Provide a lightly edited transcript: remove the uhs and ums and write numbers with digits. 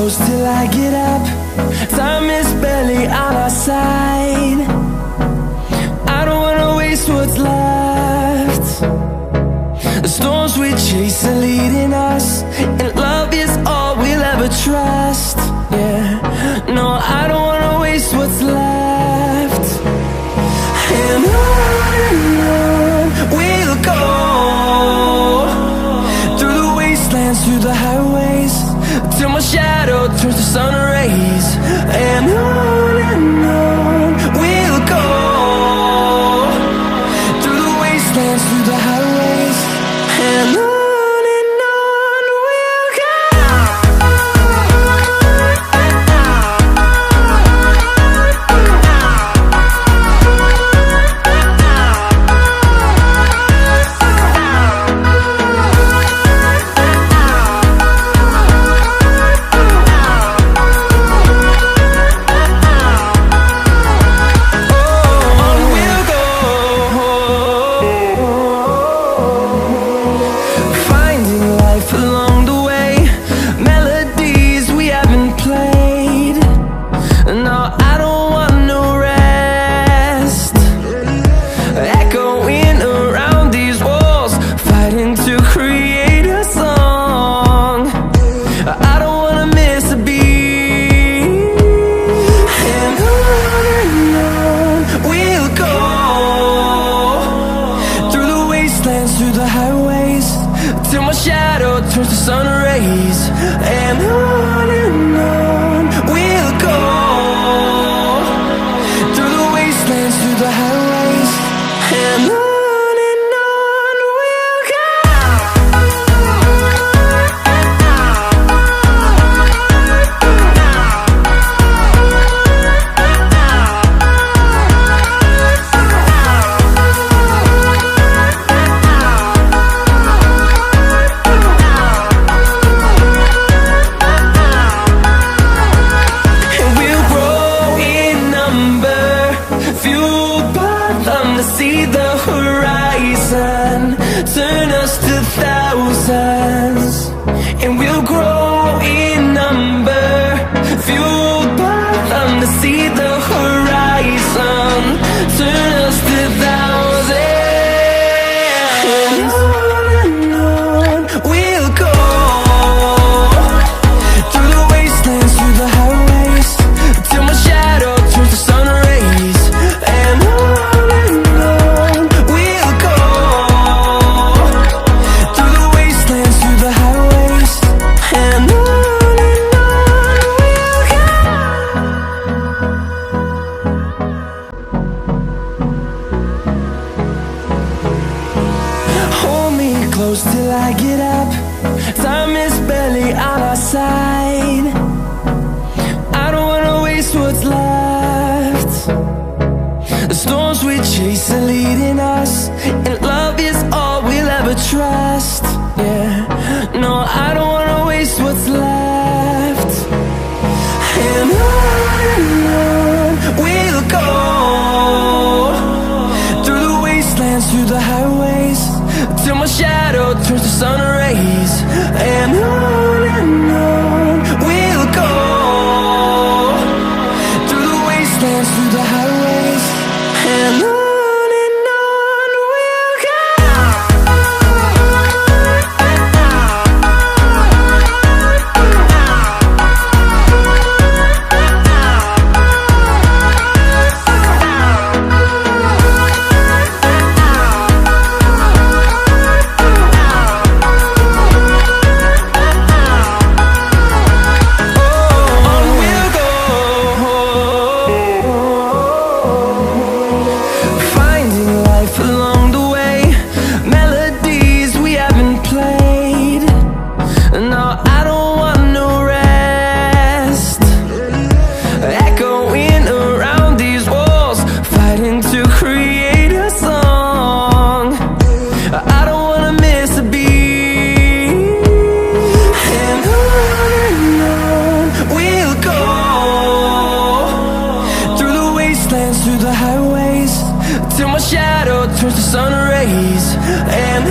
close till I get up. Time is barely on our side. I don't wanna waste what's left. The storms we chase are leading us, and love is all we'll ever trust. Yeah, no, I don't wanna waste what's left. And on we'll go, through the wastelands, through the highways, till my shadow turns to sun rays. And on we'll go, through the wastelands, through the highways, and on we'll go. Through the highways, till my shadow turns to sun rays. And on we'll go, through the wastelands, through the highways, and on we'll go. See the horizon, turn us to thousands, and we'll grow in number, fueled by them. To see the horizon, turn us to thousands, and on we'll go, through the wastelands, through the highways, till my shadow turns to sun rays. And close till I get up. Time is barely on our side. I don't wanna waste what's left. The storms we chase are leading us, and love is all we'll ever trust. Yeah, no, I don't wanna waste what's left. And on we'll go, through the wastelands, through the highways, till my shadow turns to sun rays. And on we'll go, through the wastelands, through the highways, and on. Through the highways, till my shadow turns to sun rays. And